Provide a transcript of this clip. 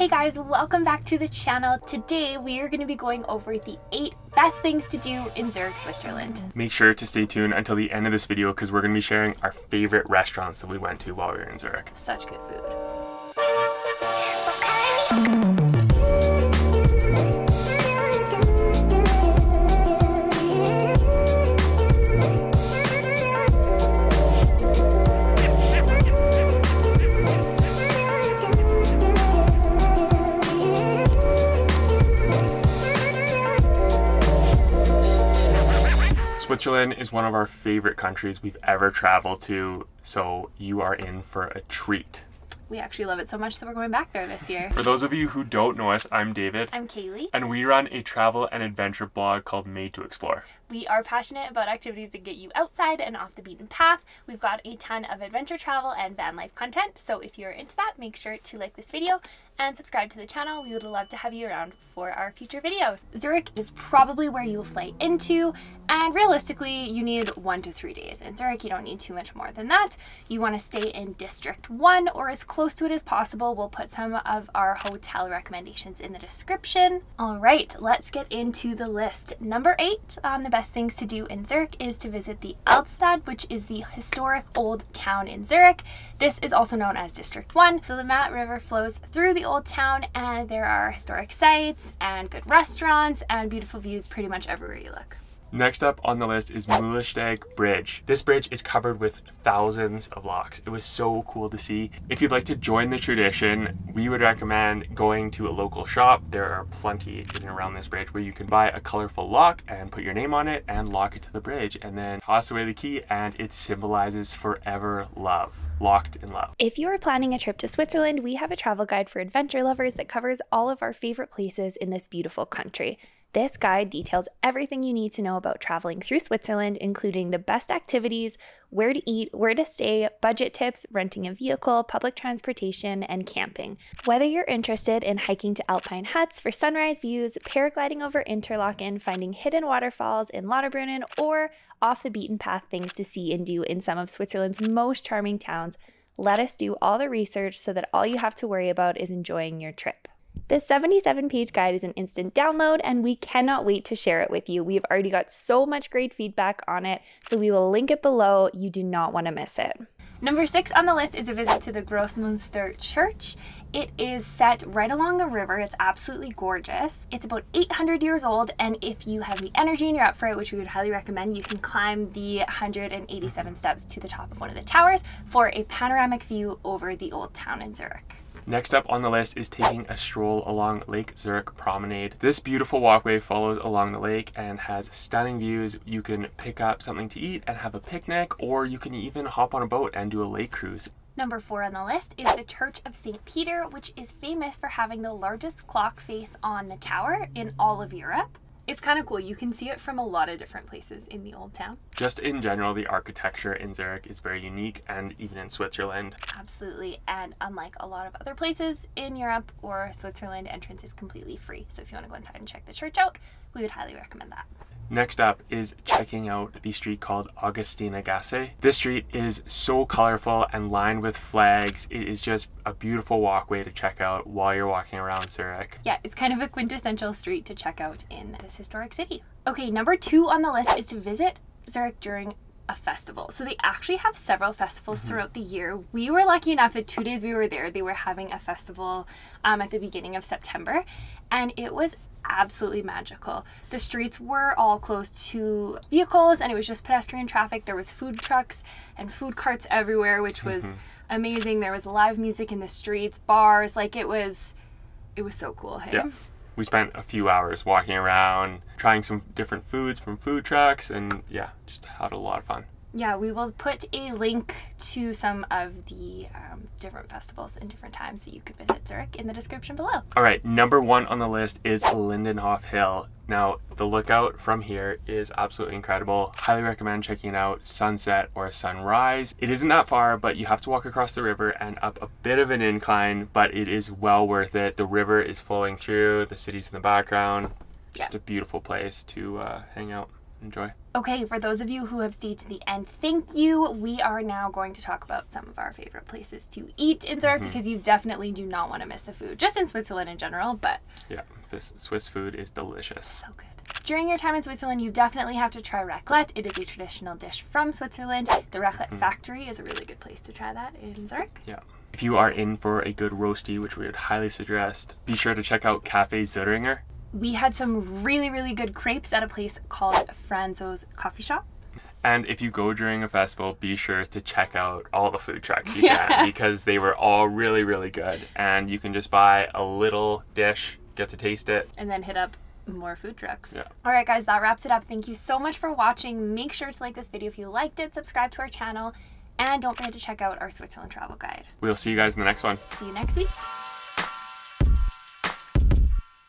Hey guys, welcome back to the channel. Today we are going to be going over the 8 best things to do in Zurich, Switzerland. Make sure to stay tuned until the end of this video because we're going to be sharing our favorite restaurants that we went to while we were in Zurich. Such good food. Switzerland is one of our favorite countries we've ever traveled to, so you are in for a treat. We actually love it so much that we're going back there this year. For those of you who don't know us, I'm David. I'm Kaylee. And we run a travel and adventure blog called Made to Explore. We are passionate about activities that get you outside and off the beaten path. We've got a ton of adventure travel and van life content, so if you're into that, make sure to like this video and subscribe to the channel. We would love to have you around for our future videos. Zurich is probably where you will fly into, and realistically, you need 1 to 3 days. In Zurich, you don't need too much more than that. You want to stay in District 1 or as close to it as possible. We'll put some of our hotel recommendations in the description. All right, let's get into the list. Number 8 on the best things to do in Zurich is to visit the Altstadt, which is the historic old town in Zurich. This is also known as District 1. The Limmat River flows through the old town, and there are historic sites and good restaurants and beautiful views pretty much everywhere you look. Next up on the list is Muhlesteg Bridge. This bridge is covered with thousands of locks. It was so cool to see. If you'd like to join the tradition, we would recommend going to a local shop. There are plenty in and around this bridge where you can buy a colorful lock and put your name on it and lock it to the bridge and then toss away the key, and it symbolizes forever love. Locked in love. If you are planning a trip to Switzerland, we have a travel guide for adventure lovers that covers all of our favorite places in this beautiful country. This guide details everything you need to know about traveling through Switzerland, including the best activities, where to eat, where to stay, budget tips, renting a vehicle, public transportation, and camping. Whether you're interested in hiking to alpine huts for sunrise views, paragliding over Interlaken, finding hidden waterfalls in Lauterbrunnen, or off the beaten path things to see and do in some of Switzerland's most charming towns, let us do all the research so that all you have to worry about is enjoying your trip. This 77-page guide is an instant download, and we cannot wait to share it with you. We've already got so much great feedback on it, so we will link it below. You do not want to miss it. Number 6 on the list is a visit to the Grossmünster Church. It is set right along the river. It's absolutely gorgeous. It's about 800 years old, and if you have the energy and you're up for it, which we would highly recommend, you can climb the 187 steps to the top of one of the towers for a panoramic view over the old town in Zurich. Next up on the list is taking a stroll along Lake Zurich Promenade. This beautiful walkway follows along the lake and has stunning views. You can pick up something to eat and have a picnic, or you can even hop on a boat and do a lake cruise. Number 4 on the list is the Church of St. Peter, which is famous for having the largest clock face on the tower in all of Europe. It's kind of cool. You can see it from a lot of different places in the old town. Just in general, the architecture in Zurich is very unique, and even in Switzerland. Absolutely, and unlike a lot of other places in Europe or Switzerland, entrance is completely free. So if you want to go inside and check the church out, we would highly recommend that. Next up is checking out the street called Augustinergasse. This street is so colorful and lined with flags. It is just a beautiful walkway to check out while you're walking around Zurich. Yeah, it's kind of a quintessential street to check out in this historic city. Okay, number 2 on the list is to visit Zurich during a festival. So they actually have several festivals throughout the year. We were lucky enough that 2 days we were there, they were having a festival at the beginning of September, and it was absolutely magical. The streets were all closed to vehicles and it was just pedestrian traffic. There was food trucks and food carts everywhere, which was amazing. There was live music in the streets, bars, like it was so cool. Hey? Yeah. We spent a few hours walking around, trying some different foods from food trucks, and yeah, just had a lot of fun. Yeah, we will put a link to some of the different festivals and different times that you could visit Zurich in the description below. All right, number 1 on the list is Lindenhof Hill. Now, the lookout from here is absolutely incredible. Highly recommend checking it out, sunset or sunrise. It isn't that far, but you have to walk across the river and up a bit of an incline, but it is well worth it. The river is flowing through, the city's in the background. Just a beautiful place to hang out. enjoy. Okay, for those of you who have stayed to the end, thank you. We are now going to talk about some of our favorite places to eat in Zurich because you definitely do not want to miss the food, just in Switzerland in general, but... Yeah, this Swiss food is delicious. So good. During your time in Switzerland, you definitely have to try raclette. It is a traditional dish from Switzerland. The Raclette Factory is a really good place to try that in Zurich. Yeah. If you are in for a good roasty, which we would highly suggest, be sure to check out Cafe Zuringer. We had some really, really good crepes at a place called Franzo's Coffee Shop. And if you go during a festival, be sure to check out all the food trucks you can because they were all really, really good. And you can just buy a little dish, get to taste it. And then hit up more food trucks. Yeah. All right, guys, that wraps it up. Thank you so much for watching. Make sure to like this video if you liked it, subscribe to our channel, and don't forget to check out our Switzerland travel guide. We'll see you guys in the next one. See you next week.